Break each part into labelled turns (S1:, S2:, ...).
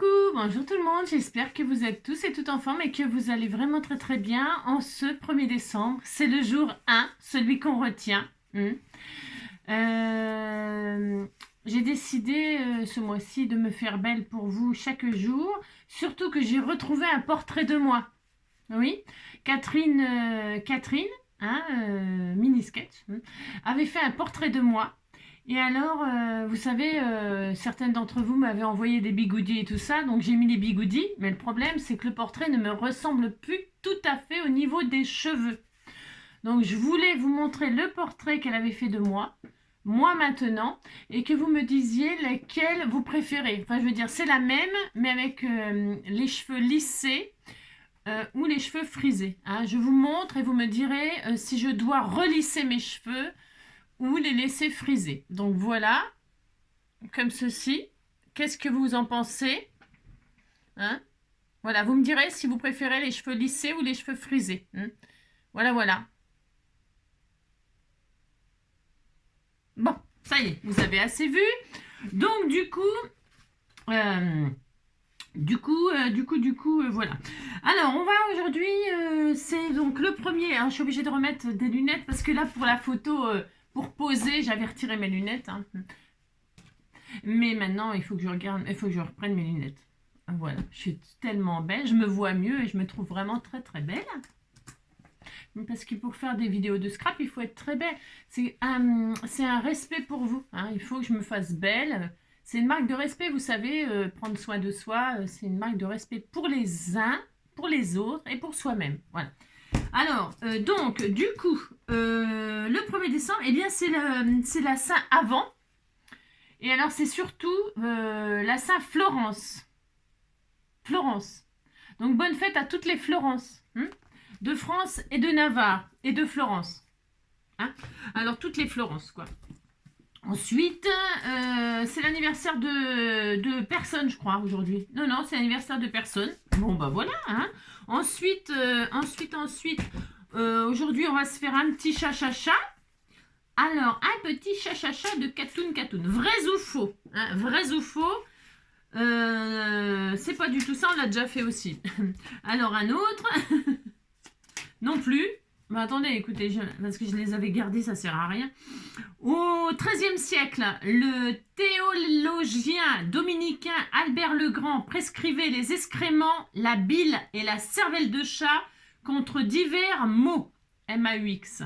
S1: Coucou, bonjour tout le monde, j'espère que vous êtes tous et toutes en forme et que vous allez vraiment très bien en ce 1er décembre. C'est le jour 1, celui qu'on retient. J'ai décidé ce mois-ci de me faire belle pour vous chaque jour, surtout que j'ai retrouvé un portrait de moi. Oui, Catherine, mini sketch, avait fait un portrait de moi. Et alors, vous savez, certaines d'entre vous m'avaient envoyé des bigoudis et tout ça, donc j'ai mis les bigoudis, mais le problème c'est que le portrait ne me ressemble plus tout à fait au niveau des cheveux. Donc je voulais vous montrer le portrait qu'elle avait fait de moi maintenant, et que vous me disiez lequel vous préférez. Enfin, je veux dire, c'est la même, mais avec les cheveux lissés ou les cheveux frisés. Hein. Je vous montre et vous me direz si je dois relisser mes cheveux ou les laisser friser. Donc voilà, comme ceci. Qu'est-ce que vous en pensez? Hein? Voilà, vous me direz si vous préférez les cheveux lissés ou les cheveux frisés. Voilà, voilà. Bon, ça y est, vous avez assez vu. Donc du coup, voilà. Alors, on va aujourd'hui, c'est donc le premier. Hein, je suis obligée de remettre des lunettes parce que là, pour la photo, pour poser, j'avais retiré mes lunettes. Hein. Mais maintenant, il faut que je regarde, il faut que je reprenne mes lunettes. Voilà, je suis tellement belle, je me vois mieux et je me trouve vraiment très belle. Parce que pour faire des vidéos de scrap, il faut être très belle. C'est un respect pour vous. Hein. Il faut que je me fasse belle. C'est une marque de respect, vous savez, prendre soin de soi, c'est une marque de respect pour les uns, pour les autres et pour soi-même. Voilà. Alors, donc, du coup, le 1er décembre, eh bien, c'est la Saint avant. Et alors, c'est surtout la Saint Florence. Florence. Donc, bonne fête à toutes les Florences. De France et de Navarre et de Florence. Hein. Alors, toutes les Florences, quoi. Ensuite, c'est l'anniversaire de personne, je crois, aujourd'hui. Non, c'est l'anniversaire de personne. Bon, bah voilà. Hein. Ensuite, aujourd'hui, on va se faire un petit cha-cha-cha. Alors, un petit cha-cha-cha de Katoun. Vrai ou faux? Hein, vrai ou faux? C'est pas du tout ça, on l'a déjà fait aussi. Alors, un autre. Non plus. Mais attendez, écoutez, parce que je les avais gardés, ça sert à rien. Au XIIIe siècle, le théologien dominicain Albert le Grand prescrivait les excréments, la bile et la cervelle de chat contre divers maux, MAUX,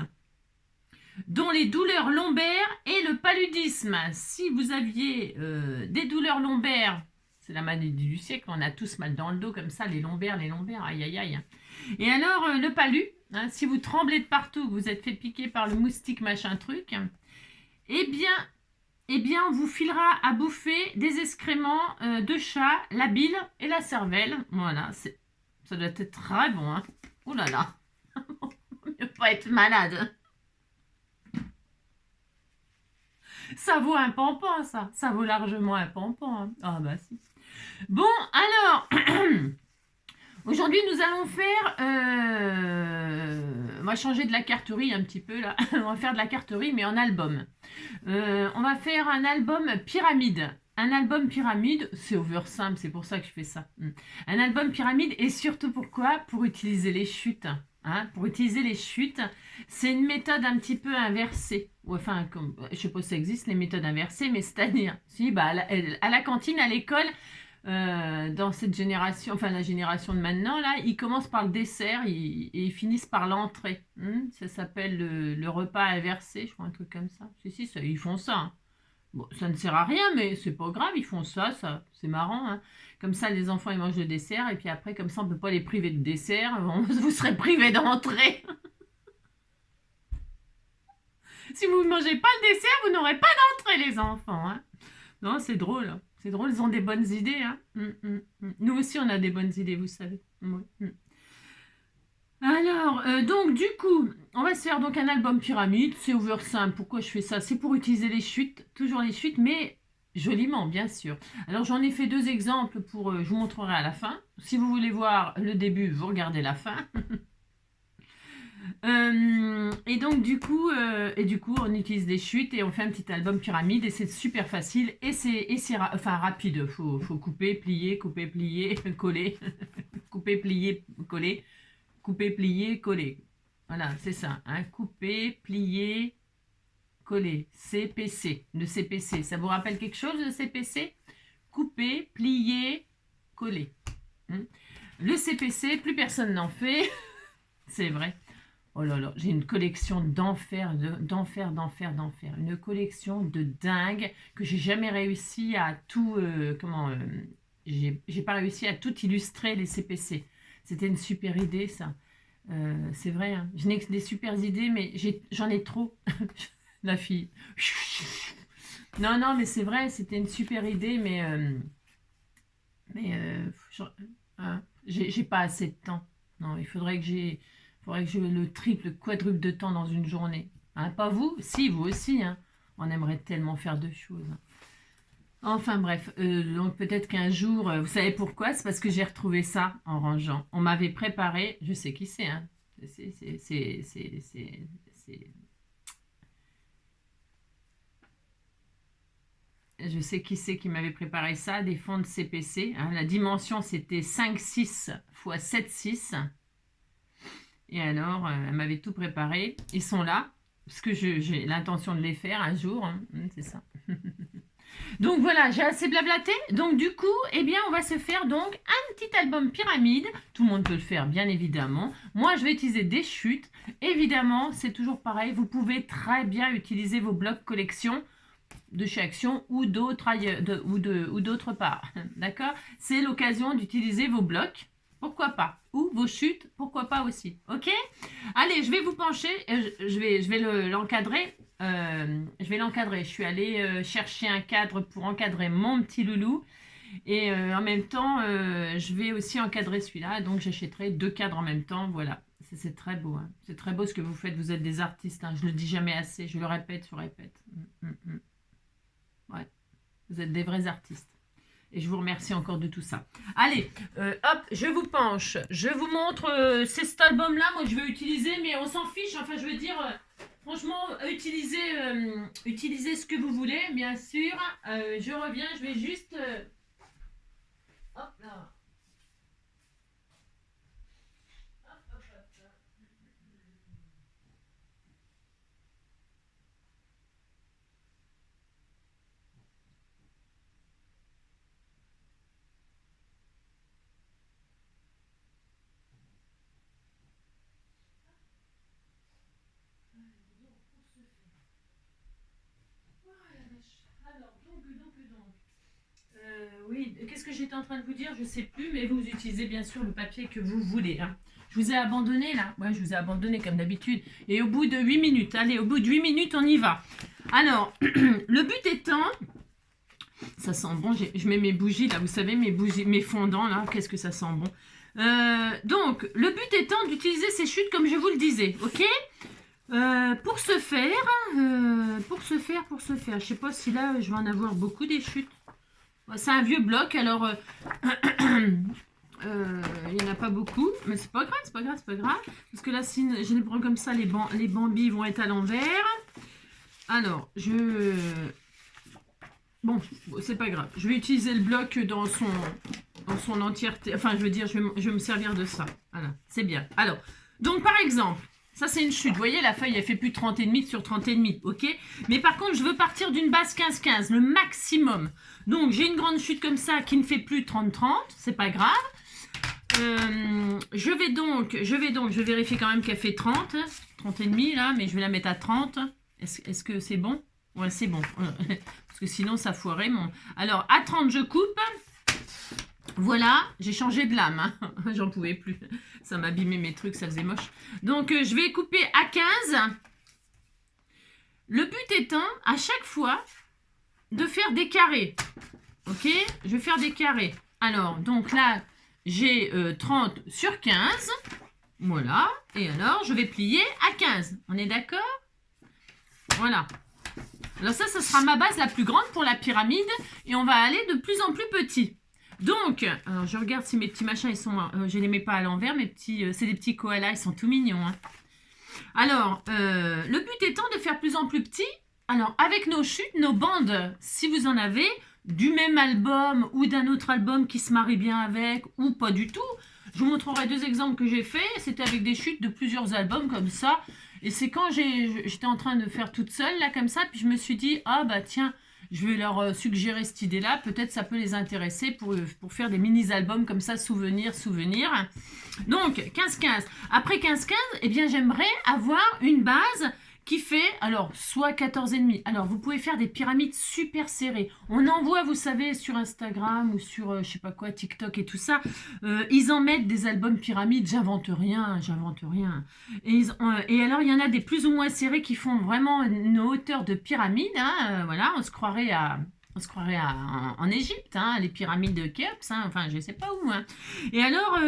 S1: dont les douleurs lombaires et le paludisme. Si vous aviez des douleurs lombaires, c'est la maladie du siècle, on a tous mal dans le dos comme ça, les lombaires, aïe aïe aïe. Et alors, le palu, hein, si vous tremblez de partout, que vous êtes fait piquer par le moustique machin truc, eh bien, on vous filera à bouffer des excréments de chat, la bile et la cervelle. Voilà, ça doit être très bon. Hein. Oh là là, ne pas être malade. Ça vaut un pampan, ça. Ça vaut largement un pampan. Hein. Ah bah si. Bon, alors... Aujourd'hui, nous allons faire... on va changer de la carterie un petit peu, là. On va faire de la carterie, mais en album. On va faire un album pyramide. Un album pyramide, c'est over simple, c'est pour ça que je fais ça. Un album pyramide, et surtout pourquoi? Pour utiliser les chutes. Hein, pour utiliser les chutes, c'est une méthode un petit peu inversée. Enfin, je sais pas si ça existe, les méthodes inversées, mais c'est-à-dire, si, bah, à la cantine, à l'école... dans cette génération, enfin la génération de maintenant, là, ils commencent par le dessert et ils finissent par l'entrée. Ça s'appelle le repas inversé, je crois, un truc comme ça. Si, ils font ça. Hein. Bon, ça ne sert à rien, mais c'est pas grave, ils font ça c'est marrant. Hein. Comme ça, les enfants, ils mangent le dessert, et puis après, comme ça, on peut pas les priver de dessert, vous serez privés d'entrée. Si vous ne mangez pas le dessert, vous n'aurez pas d'entrée, les enfants. Hein. Non, c'est drôle. C'est drôle, ils ont des bonnes idées. Hein. Nous aussi, on a des bonnes idées, vous savez. Ouais. Alors, donc, du coup, on va se faire donc un album pyramide. C'est over simple. Pourquoi je fais ça? C'est pour utiliser les chutes, toujours les chutes, mais joliment, bien sûr. Alors, j'en ai fait 2 exemples je vous montrerai à la fin. Si vous voulez voir le début, vous regardez la fin. Et donc du coup, on utilise des chutes et on fait un petit album pyramide et c'est super facile et c'est enfin rapide. Faut couper, plier, coller, couper, plier, coller, couper, plier, coller. Voilà, c'est ça. Hein. Couper, plier, coller. CPC. Le CPC. Ça vous rappelle quelque chose, le CPC? Couper, plier, coller. Le CPC, plus personne n'en fait. C'est vrai. Oh là là, j'ai une collection d'enfer. Une collection de dingue que j'ai jamais réussi à tout... j'ai pas réussi à tout illustrer les CPC. C'était une super idée, ça. C'est vrai, hein. Je n'ai que des super idées, mais j'en ai trop. La fille. Non, non, mais c'est vrai, c'était une super idée, mais j'ai pas assez de temps. Non, il faudrait que j'ai le triple, quadruple de temps dans une journée. Hein, pas vous? Si, vous aussi. Hein. On aimerait tellement faire de choses. Enfin bref, donc peut-être qu'un jour, vous savez pourquoi? C'est parce que j'ai retrouvé ça en rangeant. On m'avait préparé, je sais qui c'est, hein. Je sais qui c'est qui m'avait préparé ça, des fonds de CPC. Hein. La dimension, c'était 5,6 x 7,6. Et alors, elle m'avait tout préparé. Ils sont là, parce que j'ai l'intention de les faire un jour. Hein. C'est ça. Donc voilà, j'ai assez blablaté. Donc du coup, eh bien, on va se faire donc un petit album pyramide. Tout le monde peut le faire, bien évidemment. Moi, je vais utiliser des chutes. Évidemment, c'est toujours pareil. Vous pouvez très bien utiliser vos blocs collection de chez Action ou d'autres ou d'autre part. D'accord? C'est l'occasion d'utiliser vos blocs. Pourquoi pas? Ou vos chutes, pourquoi pas aussi. Ok? Allez, je vais vous pencher. Je vais l'encadrer. Je vais l'encadrer. Je suis allée chercher un cadre pour encadrer mon petit loulou. Et en même temps, je vais aussi encadrer celui-là. Donc, j'achèterai 2 cadres en même temps. Voilà. C'est très beau. Hein. C'est très beau ce que vous faites. Vous êtes des artistes. Hein. Je ne le dis jamais assez. Je le répète, je répète. Ouais. Vous êtes des vrais artistes. Et je vous remercie encore de tout ça. Allez, hop, je vous penche. Je vous montre, c'est cet album-là, moi je vais utiliser, mais on s'en fiche. Enfin, je veux dire, franchement, utilisez ce que vous voulez, bien sûr. Je reviens, je vais juste... hop là. Oui, qu'est-ce que j'étais en train de vous dire? Je ne sais plus, mais vous utilisez bien sûr le papier que vous voulez. Hein. Je vous ai abandonné là. Ouais, je vous ai abandonné comme d'habitude. Et au bout de 8 minutes, allez, au bout de 8 minutes, on y va. Alors, le but étant, ça sent bon, je mets mes bougies là, vous savez, mes bougies, mes fondants là, qu'est-ce que ça sent bon. Donc, le but étant d'utiliser ces chutes comme je vous le disais, ok? Pour ce faire, je sais pas si là, je vais en avoir beaucoup des chutes. C'est un vieux bloc, alors il n'y en a pas beaucoup, mais c'est pas grave, parce que là, si je les prends comme ça, les bambis vont être à l'envers. Alors, bon, c'est pas grave, je vais utiliser le bloc dans son entièreté, enfin, je veux dire, je vais me servir de ça, voilà, c'est bien. Alors, donc par exemple, ça c'est une chute, vous voyez, la feuille, elle fait plus de 30,5 sur 30,5, ok? Mais par contre, je veux partir d'une base 15-15, le maximum. Donc, j'ai une grande chute comme ça qui ne fait plus 30-30, c'est pas grave. Je vais vérifier quand même qu'elle fait 30 et demi là, mais je vais la mettre à 30. Est-ce que c'est bon? Ouais, c'est bon. Parce que sinon, ça foirait mon... Alors, à 30, je coupe. Voilà, j'ai changé de lame. Hein. J'en pouvais plus. Ça m'abîmait mes trucs, ça faisait moche. Donc, je vais couper à 15. Le but étant, à chaque fois, de faire des carrés. Ok? Je vais faire des carrés. Alors, donc là, j'ai 30 sur 15. Voilà. Et alors, je vais plier à 15. On est d'accord? Voilà. Alors ça sera ma base la plus grande pour la pyramide. Et on va aller de plus en plus petit. Donc, alors je regarde si mes petits machins, ils sont... je les mets pas à l'envers, mes petits... c'est des petits koalas, ils sont tout mignons. Hein. Alors, le but étant de faire plus en plus petit. Alors, avec nos chutes, nos bandes, si vous en avez, du même album ou d'un autre album qui se marie bien avec ou pas du tout. Je vous montrerai 2 exemples que j'ai fait. C'était avec des chutes de plusieurs albums comme ça. Et c'est quand j'étais en train de faire toute seule, là, comme ça, puis je me suis dit, ah bah tiens, je vais leur suggérer cette idée-là. Peut-être ça peut les intéresser pour faire des mini-albums comme ça, souvenirs. Donc, 15-15. Après 15-15, eh bien, j'aimerais avoir une base qui fait, alors, soit 14,5. Alors, vous pouvez faire des pyramides super serrées. On en voit, vous savez, sur Instagram ou sur, je sais pas quoi, TikTok et tout ça. Ils en mettent des albums pyramides. J'invente rien. Et alors, il y en a des plus ou moins serrés qui font vraiment une hauteur de pyramide. Hein, voilà, on se croirait en Égypte, hein, les pyramides de Khéops, hein, enfin je sais pas où. Hein. Et alors,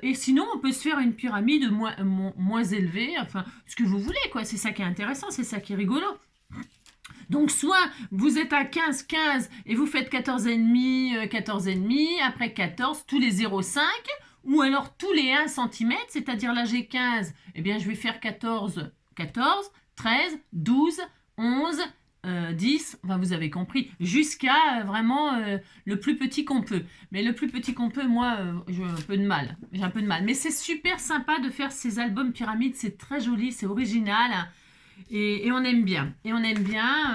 S1: et sinon on peut se faire une pyramide moins élevée, enfin ce que vous voulez quoi, c'est ça qui est intéressant, c'est ça qui est rigolo. Donc soit vous êtes à 15-15 et vous faites 14,5, après 14, tous les 0,5, ou alors tous les 1 cm, c'est-à-dire là j'ai 15, eh bien je vais faire 14, 13, 12, 11, 10, enfin vous avez compris, jusqu'à vraiment le plus petit qu'on peut. Mais le plus petit qu'on peut, moi, j'ai un peu de mal. Mais c'est super sympa de faire ces albums pyramides, c'est très joli, c'est original. Et on aime bien. On aime bien.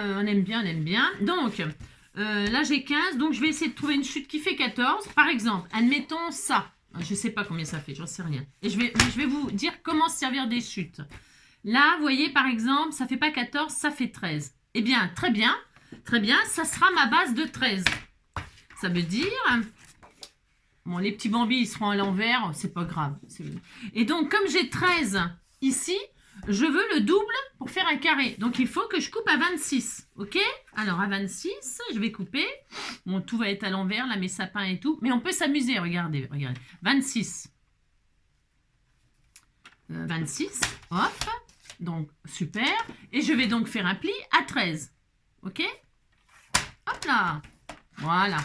S1: Donc, là j'ai 15, donc je vais essayer de trouver une chute qui fait 14. Par exemple, admettons ça. Je ne sais pas combien ça fait, j'en sais rien. Et je vais vous dire comment se servir des chutes. Là, vous voyez, par exemple, ça fait pas 14, ça fait 13. Eh bien, très bien, ça sera ma base de 13. Ça veut dire, bon, les petits bambis, ils seront à l'envers, c'est pas grave. Et donc, comme j'ai 13 ici, je veux le double pour faire un carré. Donc, il faut que je coupe à 26, ok? Alors, à 26, je vais couper. Bon, tout va être à l'envers, là, mes sapins et tout. Mais on peut s'amuser, regardez. 26. 26, hop. Donc, super. Et je vais donc faire un pli à 13. Ok? Hop là. Voilà.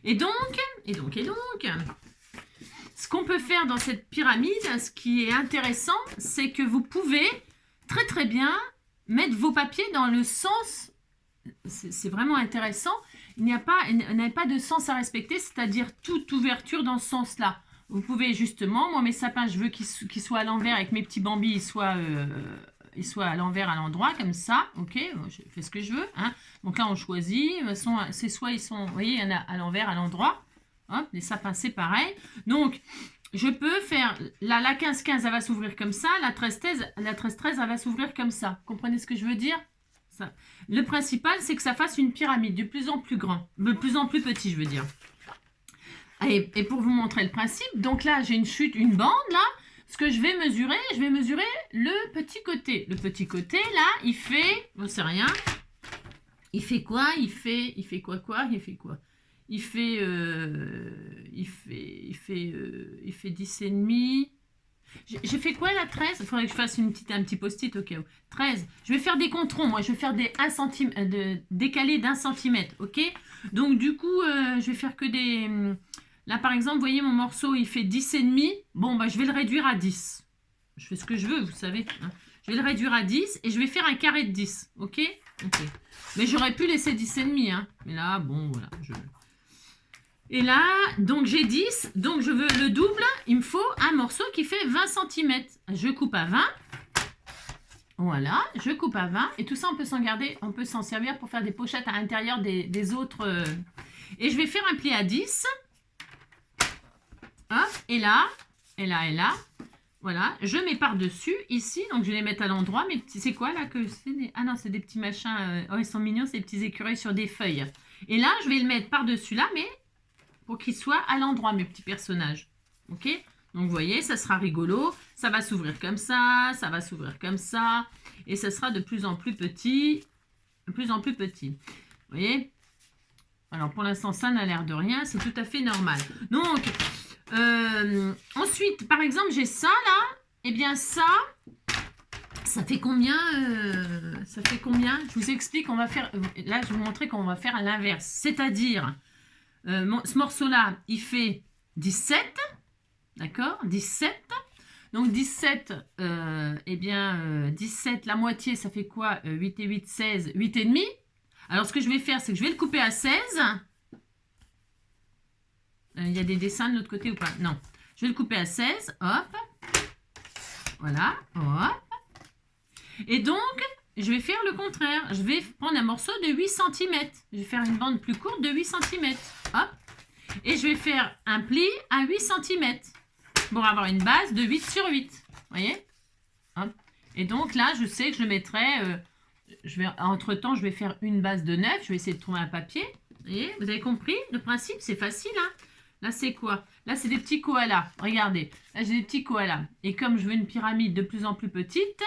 S1: Et donc, ce qu'on peut faire dans cette pyramide, ce qui est intéressant, c'est que vous pouvez très très bien mettre vos papiers dans le sens, c'est vraiment intéressant, il n'y a pas de sens à respecter, c'est-à-dire toute ouverture dans ce sens-là. Vous pouvez justement, moi mes sapins, je veux qu'ils soient à l'envers et que mes petits bambis ils soient à l'envers à l'endroit, comme ça, ok, je fais ce que je veux. Hein. Donc là on choisit, c'est soit ils sont, vous voyez, il y en a à l'envers, à l'endroit. Hop, les sapins c'est pareil. Donc je peux faire, là la 15-15 elle va s'ouvrir comme ça, la 13-13 elle va s'ouvrir comme ça. Vous comprenez ce que je veux dire? Ça. Le principal c'est que ça fasse une pyramide de plus en plus grand, de plus en plus petit je veux dire. Et pour vous montrer le principe, donc là j'ai une chute, une bande là, ce que je vais mesurer le petit côté. Le petit côté là, il fait, on sait rien, il fait quoi? Il fait quoi? Il fait 10,5. J'ai fait quoi là, 13? Il faudrait que je fasse un petit post-it au cas où. 13. Je vais faire des controns, moi. Je vais faire des 1 cm, décalés d'1 cm, ok? Donc du coup, je vais faire que des... Là, par exemple, vous voyez, mon morceau, il fait 10,5. Bon, bah, je vais le réduire à 10. Je fais ce que je veux, vous savez. Hein. Je vais le réduire à 10 et je vais faire un carré de 10, ok? Ok. Mais j'aurais pu laisser 10,5, hein. Mais là, bon, voilà, Et là, donc j'ai 10, donc je veux le double, il me faut un morceau qui fait 20 cm. Je coupe à 20. Voilà, je coupe à 20. Et tout ça, on peut s'en servir pour faire des pochettes à l'intérieur des autres. Et je vais faire un pli à 10. Hop, et là. Voilà, je mets par-dessus, ici. Donc, je vais les mettre à l'endroit. Mais c'est quoi là que c'est? Ah non, c'est des petits machins. Oh, ils sont mignons, ces petits écureuils sur des feuilles. Et là, je vais le mettre par-dessus là, mais... pour qu'ils soient à l'endroit, mes petits personnages. Ok? Donc, vous voyez, ça sera rigolo. Ça va s'ouvrir comme ça, ça va s'ouvrir comme ça. Et ça sera de plus en plus petit. De plus en plus petit. Vous voyez? Alors, pour l'instant, ça n'a l'air de rien. C'est tout à fait normal. Donc, ensuite, par exemple, j'ai ça, là. Eh bien, ça fait combien? Ça fait combien? Je vous explique, on va faire... Là, je vais vous montrer qu'on va faire à l'inverse. C'est-à-dire... ce morceau-là, il fait 17, d'accord? 17. Donc 17, eh bien 17, la moitié, ça fait quoi? 8 et 8, 16, 8 et demi. Alors ce que je vais faire, c'est que je vais le couper à 16. Il y a des dessins de l'autre côté ou pas? Non. Je vais le couper à 16. Hop. Voilà. Hop. Et donc, je vais faire le contraire. Je vais prendre un morceau de 8 cm. Je vais faire une bande plus courte de 8 cm. Hop. Et je vais faire un pli à 8 cm. Pour avoir une base de 8 sur 8. Vous voyez? Hop. Et donc là, je sais que je mettrai... entre-temps, je vais faire une base de 9. Je vais essayer de trouver un papier. Vous avez compris? Le principe, c'est facile. Hein? Là, c'est quoi? Là, c'est des petits koalas. Regardez. Là, j'ai des petits koalas. Et comme je veux une pyramide de plus en plus petite,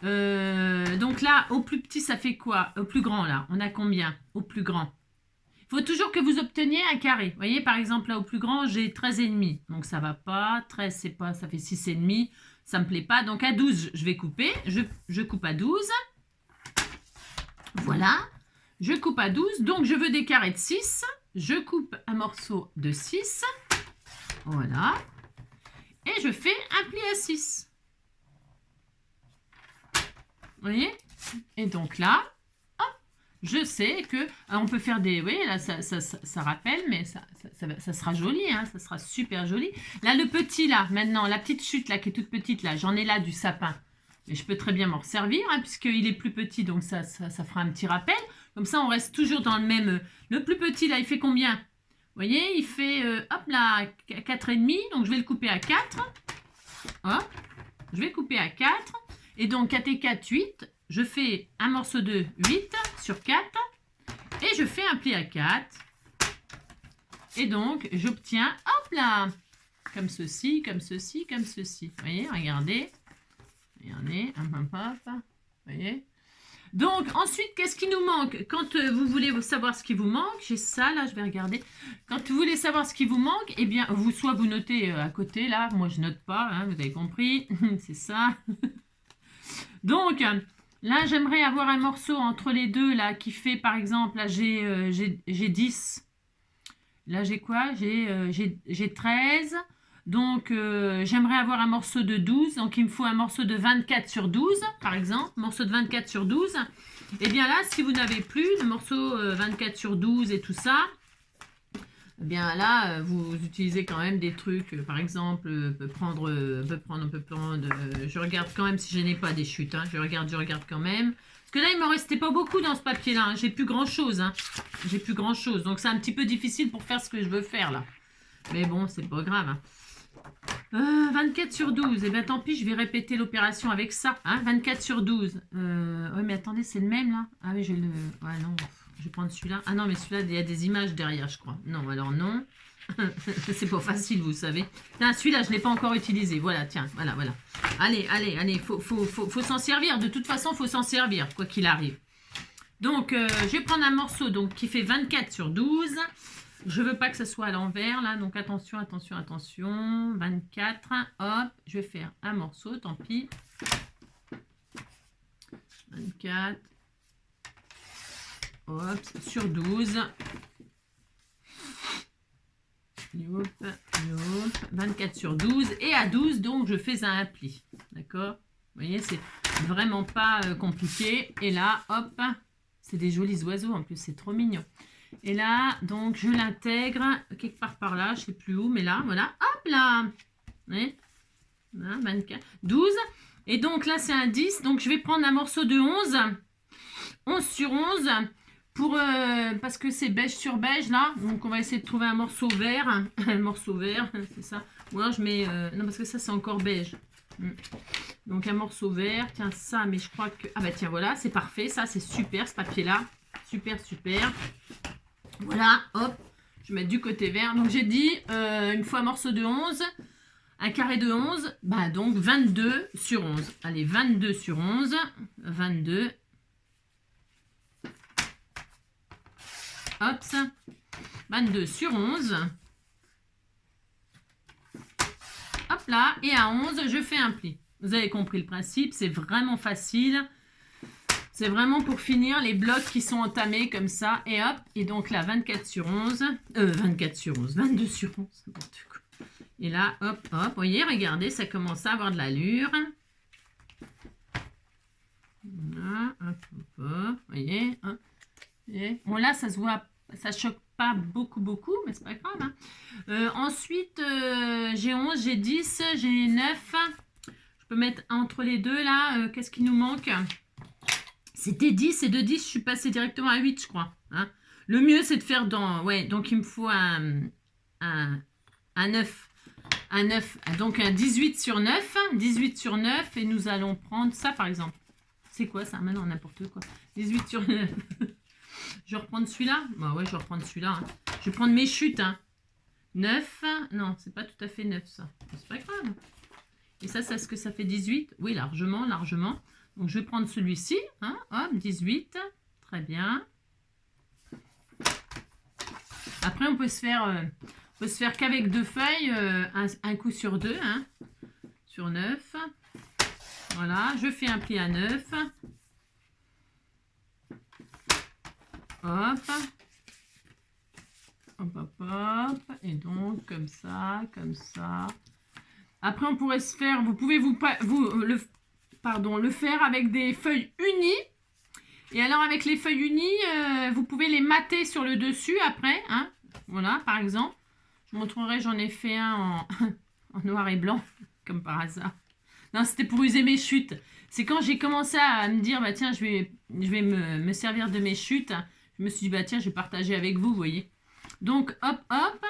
S1: donc là, au plus petit, ça fait quoi? Au plus grand, là, on a combien? Au plus grand. Il faut toujours que vous obteniez un carré. Vous voyez, par exemple, là, au plus grand, j'ai 13,5. Donc, ça va pas. 13, c'est pas, ça fait 6,5. Ça me plaît pas. Donc, à 12, je vais couper. Je coupe à 12. Voilà. Je coupe à 12. Donc, je veux des carrés de 6. Je coupe un morceau de 6. Voilà. Et je fais un pli à 6. Vous voyez? Et donc là, hop, je sais que on peut faire des... Oui, là, ça rappelle, mais ça sera joli. Hein, ça sera super joli. Là, le petit, là, maintenant, la petite chute, là, qui est toute petite, là, j'en ai là du sapin. Mais je peux très bien m'en servir, hein, puisqu'il est plus petit, donc ça fera un petit rappel. Comme ça, on reste toujours dans le même... Le plus petit, là, il fait combien? Vous voyez, il fait, hop là, 4,5. Donc, je vais le couper à 4. Hop, je vais couper à 4. Et donc, 4 et 4, 8. Je fais un morceau de 8 sur 4. Et je fais un pli à 4. Et donc, j'obtiens, hop là, comme ceci, comme ceci, comme ceci. Vous voyez, regardez. Regardez, hop, hop, hop. Vous voyez? Donc, ensuite, qu'est-ce qui nous manque? Quand vous voulez savoir ce qui vous manque, j'ai ça, là, je vais regarder. Quand vous voulez savoir ce qui vous manque, eh bien, soit vous notez à côté, là. Moi, je note pas, hein, vous avez compris. C'est ça. Donc, là, j'aimerais avoir un morceau entre les deux, là, qui fait, par exemple, là, j'ai 10. Là, j'ai quoi? J'ai 13. Donc, j'aimerais avoir un morceau de 12. Donc, il me faut un morceau de 24 sur 12, par exemple. Morceau de 24 sur 12. Et bien là, si vous n'avez plus de morceau 24 sur 12 et tout ça, eh bien là, vous utilisez quand même des trucs. Par exemple, on peut prendre, je regarde quand même si je n'ai pas des chutes. Hein. Je regarde quand même. Parce que là, il ne me restait pas beaucoup dans ce papier-là. Hein. J'ai plus grand-chose. Hein. J'ai plus grand-chose. Donc, c'est un petit peu difficile pour faire ce que je veux faire là. Mais bon, c'est pas grave. Hein. 24 sur 12, et bien tant pis, je vais répéter l'opération avec ça. Hein, 24 sur 12. Oui, mais attendez, c'est le même là? Ah oui, je le. Ouais, non, je vais prendre celui-là. Ah non, mais celui-là, il y a des images derrière, je crois. Non, alors non. C'est pas facile, vous savez. Celui-là, je ne l'ai pas encore utilisé. Voilà, tiens, voilà. Allez, faut s'en servir. De toute façon, il faut s'en servir, quoi qu'il arrive. Donc, je vais prendre un morceau donc, qui fait 24 sur 12. Je veux pas que ça soit à l'envers, là. Donc, attention. 24. Hop, je vais faire un morceau, tant pis. 24. Hop, sur 12. 24 sur 12. Et à 12, donc, je fais un pli. D'accord? Vous voyez, c'est vraiment pas compliqué. Et là, hop, c'est des jolis oiseaux. En plus, c'est trop mignon. Et là, donc, je l'intègre quelque part par là, je ne sais plus où, mais là, voilà, hop là. Vous voyez, là, 24, 12. Et donc, là, c'est un 10. Donc, je vais prendre un morceau de 11. 11 sur 11. Parce que c'est beige sur beige, là. Donc, on va essayer de trouver un morceau vert. Un morceau vert, c'est ça. Ou alors, je mets... non, parce que ça, c'est encore beige. Donc, un morceau vert. Tiens, ça, mais je crois que... Ah, bah, tiens, voilà, c'est parfait. Ça, c'est super, ce papier-là. Super. Voilà, hop, je vais mettre du côté vert. Donc, j'ai dit, il me faut un morceau de 11, un carré de 11, bah donc 22 sur 11. Allez, 22 sur 11, 22. Hop, 22 sur 11. Hop là, et à 11, je fais un pli. Vous avez compris le principe, c'est vraiment facile. C'est vraiment pour finir les blocs qui sont entamés comme ça. Et hop, et donc là, 24 sur 11. 22 sur 11, n'importe quoi. Et là, hop, hop, vous voyez, regardez, ça commence à avoir de l'allure. Voilà, hop, hop, hop, vous voyez, hop. Et bon, là, ça se voit, ça choque pas beaucoup, mais c'est pas grave. Hein. Ensuite, j'ai 11, j'ai 10, j'ai 9. Je peux mettre entre les deux, là, qu'est-ce qui nous manque? C'était 10, et de 10, je suis passée directement à 8, je crois. Hein. Le mieux, c'est de faire dans... Ouais, donc il me faut un 9. Un 9, donc un 18 sur 9. 18 sur 9, et nous allons prendre ça, par exemple. C'est quoi ça? Maintenant, n'importe quoi. 18 sur 9. Je vais reprendre celui-là. Bah ouais, je vais reprendre celui-là. Hein. Je vais prendre mes chutes. Hein. 9. Non, c'est pas tout à fait 9, ça. C'est pas grave. Et ça, c'est ce que ça fait 18? Oui, largement, largement. Donc, je vais prendre celui-ci. Hein. Hop, 18. Très bien. Après, on peut se faire qu'avec 2 feuilles, un coup sur 2. Hein. Sur 9. Voilà, je fais un pli à 9. Hop. Hop, hop, hop. Et donc, comme ça, comme ça. Après, on pourrait se faire... Vous pouvez le faire avec des feuilles unies. Et alors, avec les feuilles unies, vous pouvez les mater sur le dessus après. Hein. Voilà, par exemple. Je vous montrerai, j'en ai fait un en noir et blanc, comme par hasard. Non, c'était pour user mes chutes. C'est quand j'ai commencé à me dire, bah tiens, je vais me servir de mes chutes. Je me suis dit, bah tiens, je vais partager avec vous, vous voyez. Donc, hop, hop.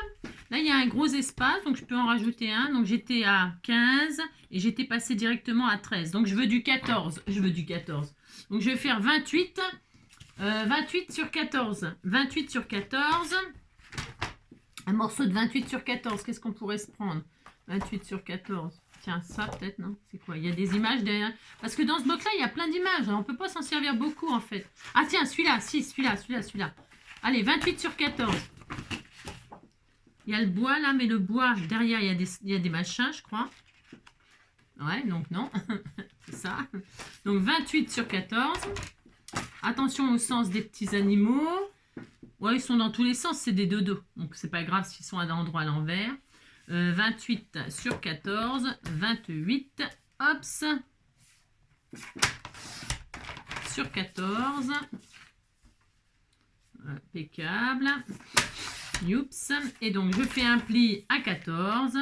S1: Là, il y a un gros espace, donc je peux en rajouter un. Donc, j'étais à 15 et j'étais passé directement à 13. Donc, je veux du 14. Je veux du 14. Donc, je vais faire 28. 28 sur 14. 28 sur 14. Un morceau de 28 sur 14. Qu'est-ce qu'on pourrait se prendre? 28 sur 14. Tiens, ça peut-être, non? C'est quoi? Il y a des images derrière. Parce que dans ce bloc-là, il y a plein d'images. On ne peut pas s'en servir beaucoup, en fait. Ah, tiens, celui-là. Si, celui-là. Allez, 28 sur 14. Il y a le bois, là, mais le bois, derrière, il y a des machins, je crois. Ouais, donc non. C'est ça. Donc, 28 sur 14. Attention au sens des petits animaux. Ouais, ils sont dans tous les sens. C'est des dodos. Donc, c'est pas grave s'ils sont à l'endroit à l'envers. 28 sur 14, 28, hops, sur 14, impeccable, youps, et donc je fais un pli à 14,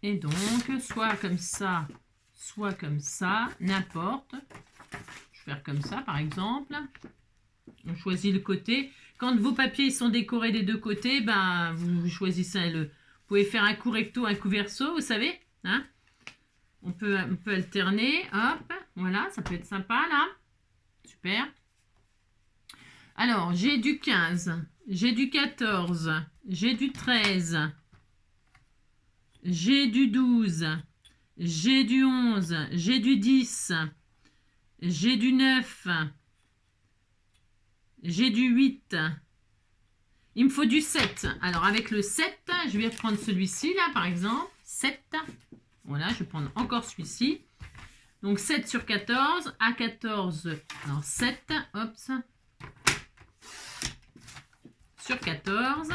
S1: et donc soit comme ça, n'importe, je vais faire comme ça par exemple, on choisit le côté. Quand vos papiers sont décorés des deux côtés, ben, vous choisissez Vous pouvez faire un coup recto, un coup verso, vous savez. Hein, on peut alterner. Hop, voilà, ça peut être sympa là. Super. Alors, j'ai du 15, j'ai du 14, j'ai du 13, j'ai du 12, j'ai du 11, j'ai du 10, j'ai du 9, j'ai du 8. Il me faut du 7. Alors, avec le 7, je vais prendre celui-ci, là, par exemple. 7. Voilà, je vais prendre encore celui-ci. Donc, 7 sur 14. À 14, alors 7. Hop. Sur 14.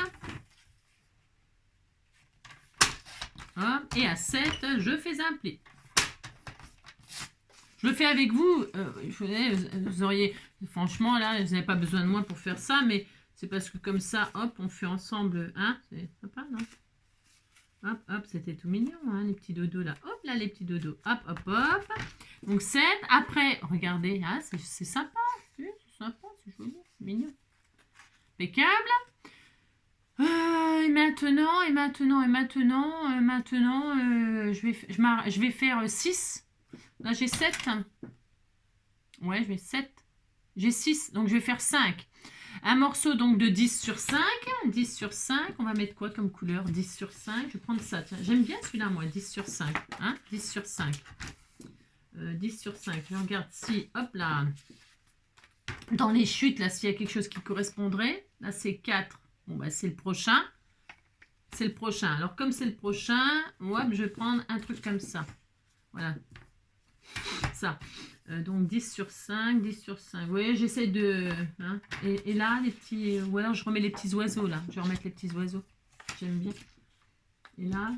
S1: Hop. Et à 7, je fais un pli. Je le fais avec vous. Vous auriez... Franchement, là, vous n'avez pas besoin de moi pour faire ça, mais... C'est parce que comme ça, hop, on fait ensemble. Hein, c'est sympa, non? Hop, hop, c'était tout mignon, hein, les petits dodos là. Hop, là, les petits dodos. Hop, hop, hop. Donc, 7. Après, regardez, hein, c'est sympa. C'est sympa, c'est joli, c'est mignon. Impeccable. Et maintenant, je vais faire 6. Là, j'ai 7. Ouais, je vais 7. J'ai 6, donc je vais faire 5. Un morceau donc de 10 sur 5. 10 sur 5. On va mettre quoi comme couleur? 10 sur 5. Je vais prendre ça. Tiens, j'aime bien celui-là, moi. 10 sur 5. Hein, 10 sur 5. 10 sur 5. Je regarde si, hop là, dans les chutes, là, s'il y a quelque chose qui correspondrait. Là, c'est 4. Bon, bah, c'est le prochain. C'est le prochain. Alors, comme c'est le prochain, hop, je vais prendre un truc comme ça. Voilà. Ça. Donc 10 sur 5, 10 sur 5. Vous voyez, j'essaie de... Hein, et là, les petits... Ou alors, je remets les petits oiseaux, là. Je vais remettre les petits oiseaux. j'aime bien. Et là,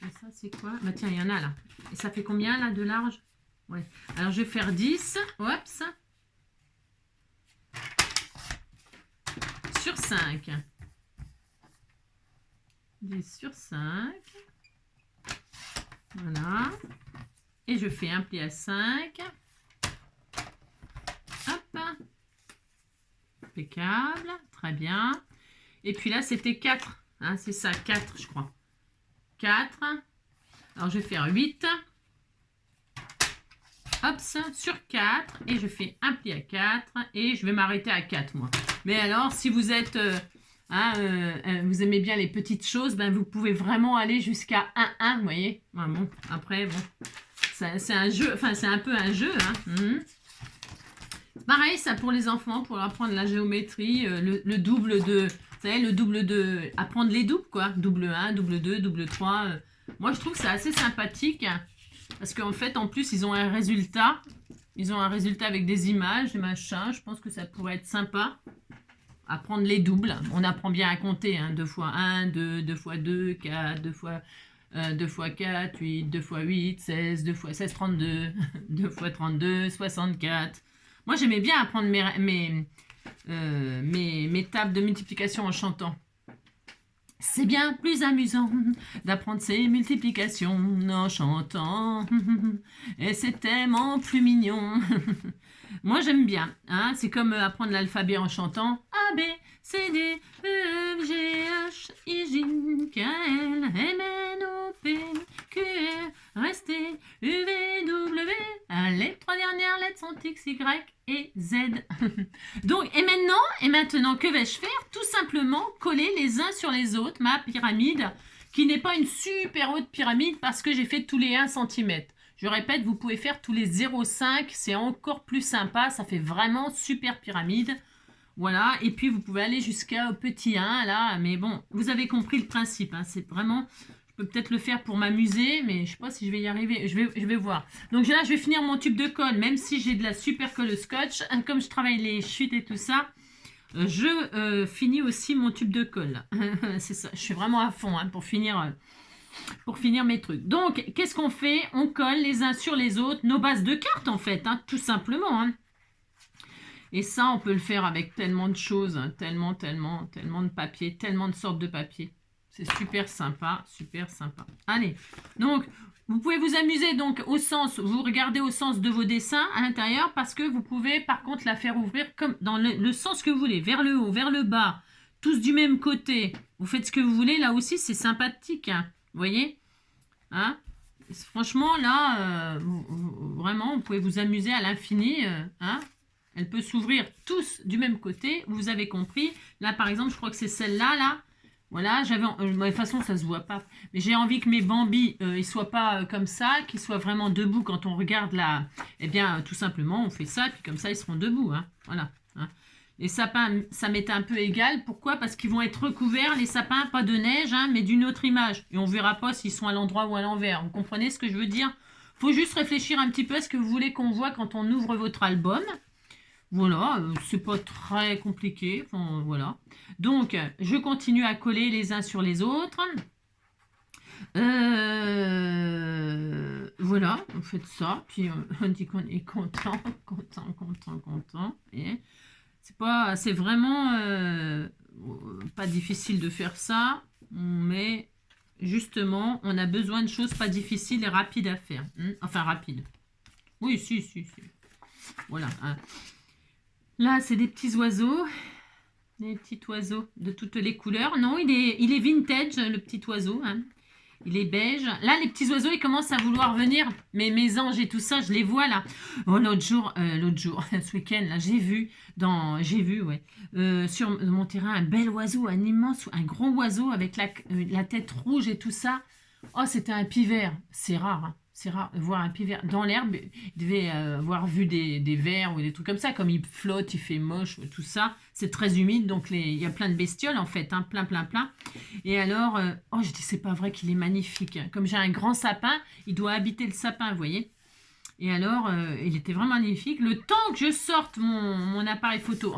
S1: et ça c'est quoi? Bah tiens, il y en a là. Et ça fait combien là de large? Ouais. Alors je vais faire 10. Oups. Sur 5. 10 sur 5. Voilà. Et je fais un pli à 5. Hop. Impeccable. Très bien. Et puis là, c'était 4. Hein, c'est ça, 4, je crois. 4. Alors, je vais faire 8. Hop, sur 4. Et je fais un pli à 4. Et je vais m'arrêter à 4, moi. Mais alors, si vous êtes... vous aimez bien les petites choses, ben vous pouvez vraiment aller jusqu'à 1-1, vous voyez. Ah bon, après, bon, c'est un jeu, enfin c'est un peu un jeu. Hein. Pareil, ça pour les enfants, pour apprendre la géométrie, le double de, vous savez, le double de, apprendre les doubles, quoi. Double 1, double 2, double 3. Moi, je trouve que c'est assez sympathique, parce qu'en fait, en plus, ils ont un résultat. Ils ont un résultat avec des images, des machins. Je pense que ça pourrait être sympa. Apprendre les doubles. On apprend bien à compter. Hein. 2 fois 1, 2, 2 fois 2, 4, 2 fois 4, 8, 2 fois 8, 16, 2 fois 16, 32, 2 fois 32, 64. Moi, j'aimais bien apprendre mes tables de multiplication en chantant. C'est bien plus amusant d'apprendre ces multiplications en chantant. Et c'est tellement plus mignon. Moi, j'aime bien. Hein. C'est comme apprendre l'alphabet en chantant. A, B, C, D, E, F, G, H, I, J, K, L, M, N, O, P, Q, R, S, T, U, V, W. Les 3 dernières lettres sont X, Y et Z. Donc, et maintenant, que vais-je faire? Tout simplement coller les uns sur les autres ma pyramide, qui n'est pas une super haute pyramide parce que j'ai fait tous les 1 cm. Je répète, vous pouvez faire tous les 0,5, c'est encore plus sympa, ça fait vraiment super pyramide. Voilà, et puis vous pouvez aller jusqu'à petit 1, là, mais bon, vous avez compris le principe, hein, c'est vraiment, je peux peut-être le faire pour m'amuser, mais je ne sais pas si je vais y arriver, je vais voir. Donc là, je vais finir mon tube de colle, même si j'ai de la super colle scotch, comme je travaille les chutes et tout ça, je finis aussi mon tube de colle. C'est ça, je suis vraiment à fond hein, pour finir mes trucs. Donc, qu'est-ce qu'on fait? On colle les uns sur les autres nos bases de cartes, en fait, hein, tout simplement. Hein. Et ça, on peut le faire avec tellement de choses, hein, tellement de papier, tellement de sortes de papier. C'est super sympa, super sympa. Allez, donc, vous pouvez vous amuser donc au sens, vous regardez au sens de vos dessins à l'intérieur, parce que vous pouvez, par contre, la faire ouvrir comme dans le sens que vous voulez, vers le haut, vers le bas, tous du même côté. Vous faites ce que vous voulez, là aussi, c'est sympathique, hein. Vous voyez hein. Franchement, là, vraiment, vous pouvez vous amuser à l'infini. Hein. Elle peut s'ouvrir tous du même côté. Vous avez compris. Là, par exemple, je crois que c'est celle-là. Là. Voilà, j'avais... de toute façon, ça ne se voit pas. Mais j'ai envie que mes bambis, ils ne soient pas comme ça, qu'ils soient vraiment debout quand on regarde là. Eh bien, tout simplement, on fait ça. Et puis comme ça, ils seront debout. Hein. Voilà. Hein. Les sapins, ça m'est un peu égal. Pourquoi? Parce qu'ils vont être recouverts, les sapins, pas de neige, hein, mais d'une autre image. Et on ne verra pas s'ils sont à l'endroit ou à l'envers. Vous comprenez ce que je veux dire? Il faut juste réfléchir un petit peu à ce que vous voulez qu'on voit quand on ouvre votre album. Voilà, c'est pas très compliqué. Enfin, voilà. Donc, je continue à coller les uns sur les autres. Voilà, on fait ça. Puis, on dit qu'on est content. Et c'est vraiment pas difficile de faire ça, mais justement, on a besoin de choses pas difficiles et rapides à faire. Enfin, rapides. Oui, si. Voilà. Hein. Là, c'est des petits oiseaux. Des petits oiseaux de toutes les couleurs. Non, il est vintage, le petit oiseau. Hein. Il est beige. Là, les petits oiseaux, ils commencent à vouloir venir. Mais mes anges et tout ça, je les vois là. Oh, l'autre jour, ce week-end, là, j'ai vu, sur mon terrain, un bel oiseau, un immense, un gros oiseau avec la tête rouge et tout ça. Oh, c'était un pivert. C'est rare, hein. C'est rare de voir un pivert dans l'herbe. Il devait avoir vu des vers ou des trucs comme ça. Comme il flotte, il fait moche, tout ça. C'est très humide, donc il y a plein de bestioles en fait, hein, plein. Et alors, je dis, c'est pas vrai qu'il est magnifique. Comme j'ai un grand sapin, il doit habiter le sapin, vous voyez. Et alors, il était vraiment magnifique. Le temps que je sorte mon appareil photo,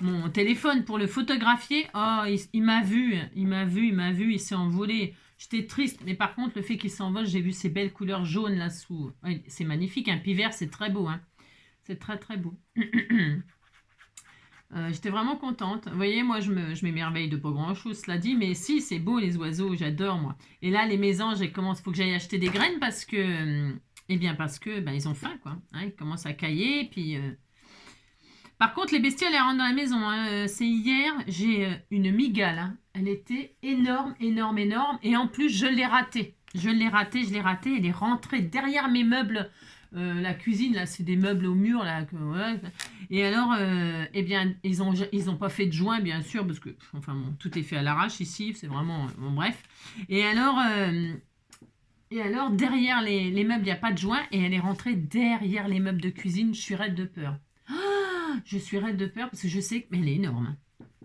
S1: mon téléphone pour le photographier. Oh, il m'a vu, il s'est envolé. J'étais triste, mais par contre, le fait qu'il s'envole, j'ai vu ces belles couleurs jaunes là sous. Ouais, c'est magnifique, un pivert, c'est très beau. Hein. C'est très très beau. J'étais vraiment contente. Vous voyez, moi, je m'émerveille de pas grand-chose, cela dit, mais si, c'est beau, les oiseaux, j'adore, moi. Et là, les mésanges, il faut que j'aille acheter des graines parce que, ben, ils ont faim, quoi. Hein, ils commencent à cailler, puis... Par contre, les bestioles, elles rentrent dans la maison. Hein. C'est hier, j'ai une migale. Hein. Elle était énorme, énorme, énorme. Et en plus, je l'ai ratée. Je l'ai ratée. Elle est rentrée derrière mes meubles. La cuisine, là, c'est des meubles au mur. Là, ouais. Et alors, eh bien, ils ont pas fait de joint, bien sûr, parce que, enfin, bon, tout est fait à l'arrache ici. C'est vraiment... bon, bref. Et alors, derrière les meubles, il n'y a pas de joint. Et elle est rentrée derrière les meubles de cuisine. Je suis raide de peur. Je suis raide de peur parce que je sais qu'elle est énorme.